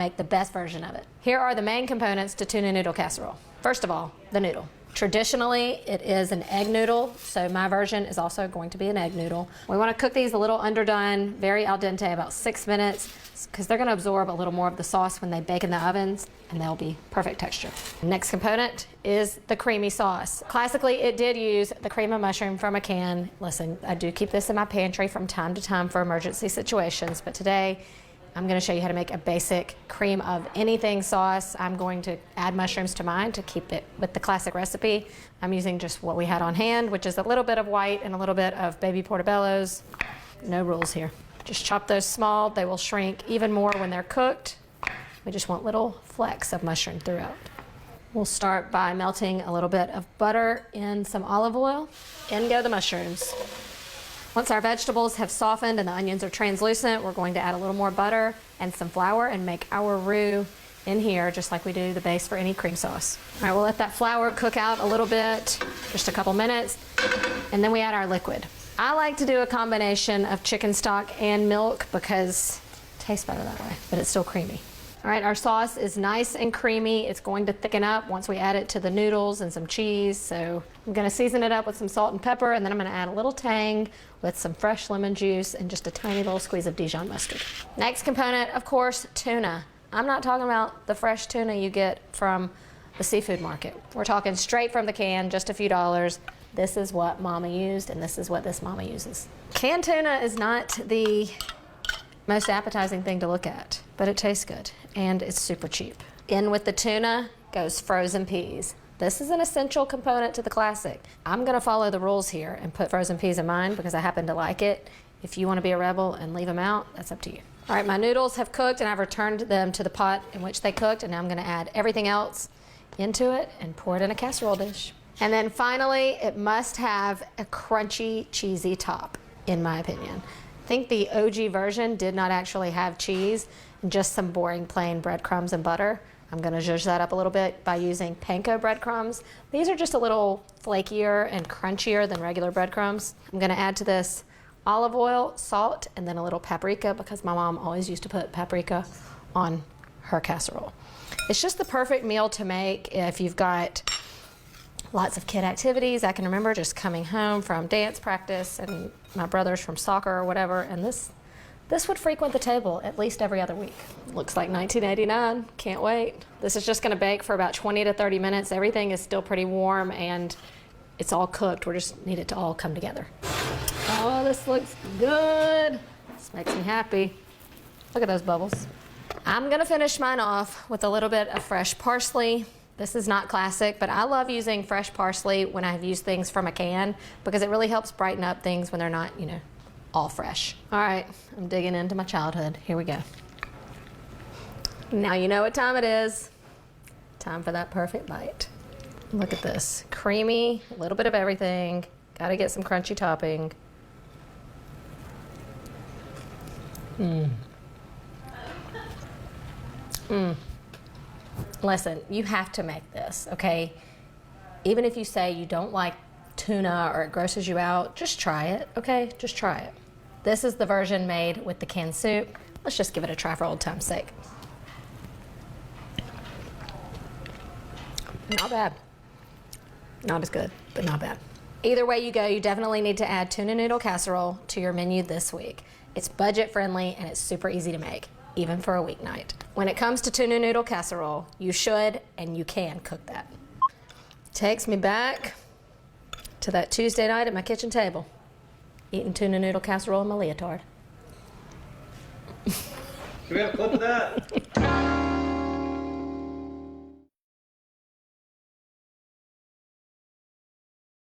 make the best version of it. Here are the main components to tuna noodle casserole. First of all, the noodle. Traditionally, it is an egg noodle, so my version is also going to be an egg noodle. We want to cook these a little underdone, very al dente, about 6 minutes, because they're going to absorb a little more of the sauce when they bake in the ovens, and they'll be perfect texture. Next component is the creamy sauce. Classically, it did use the cream of mushroom from a can. Listen, I do keep this in my pantry from time to time for emergency situations, but today, I'm going to show you how to make a basic cream of anything sauce. I'm going to add mushrooms to mine to keep it with the classic recipe. I'm using just what we had on hand, which is a little bit of white and a little bit of baby portobellos. No rules here. Just chop those small. They will shrink even more when they're cooked. We just want little flecks of mushroom throughout. We'll start by melting a little bit of butter in some olive oil. In go the mushrooms. Once our vegetables have softened and the onions are translucent, we're going to add a little more butter and some flour and make our roux in here, just like we do the base for any cream sauce. All right, we'll let that flour cook out a little bit, just a couple minutes, and then we add our liquid. I like to do a combination of chicken stock and milk because it tastes better that way, but it's still creamy. All right, our sauce is nice and creamy. It's going to thicken up once we add it to the noodles and some cheese. So I'm gonna season it up with some salt and pepper, and then I'm gonna add a little tang with some fresh lemon juice and just a tiny little squeeze of Dijon mustard. Next component, of course, tuna. I'm not talking about the fresh tuna you get from the seafood market. We're talking straight from the can, just a few dollars. This is what Mama used, and this is what this Mama uses. Canned tuna is not the most appetizing thing to look at, but it tastes good and it's super cheap. In with the tuna goes frozen peas. This is an essential component to the classic. I'm gonna follow the rules here and put frozen peas in mine because I happen to like it. If you wanna be a rebel and leave them out, that's up to you. All right, my noodles have cooked and I've returned them to the pot in which they cooked, and now I'm gonna add everything else into it and pour it in a casserole dish. And then finally, it must have a crunchy, cheesy top, in my opinion. I think the OG version did not actually have cheese, just some boring plain breadcrumbs and butter. I'm gonna zhuzh that up a little bit by using panko breadcrumbs. These are just a little flakier and crunchier than regular breadcrumbs. I'm gonna add to this olive oil, salt, and then a little paprika because my mom always used to put paprika on her casserole. It's just the perfect meal to make if you've got lots of kid activities. I can remember just coming home from dance practice and my brothers from soccer or whatever, and this would frequent the table at least every other week. Looks like 1989, can't wait. This is just gonna bake for about 20 to 30 minutes. Everything is still pretty warm and it's all cooked. We just need it to all come together. Oh, this looks good. This makes me happy. Look at those bubbles. I'm gonna finish mine off with a little bit of fresh parsley. This is not classic, but I love using fresh parsley when I've used things from a can because it really helps brighten up things when they're not, you know, all fresh. All right, I'm digging into my childhood. Here we go. Now you know what time it is. Time for that perfect bite. Look at this, creamy, a little bit of everything. Gotta get some crunchy topping. Listen, you have to make this, okay? Even if you say you don't like tuna or it grosses you out, just try it, okay? Just try it. This is the version made with the canned soup. Let's just give it a try for old time's sake. Not bad. Not as good, but not bad. Either way you go, you definitely need to add tuna noodle casserole to your menu this week. It's budget friendly and it's super easy to make, even for a weeknight. When it comes to tuna noodle casserole, you should and you can cook that. Takes me back to that Tuesday night at my kitchen table, eating tuna noodle casserole in my leotard. Can we have a clip of that?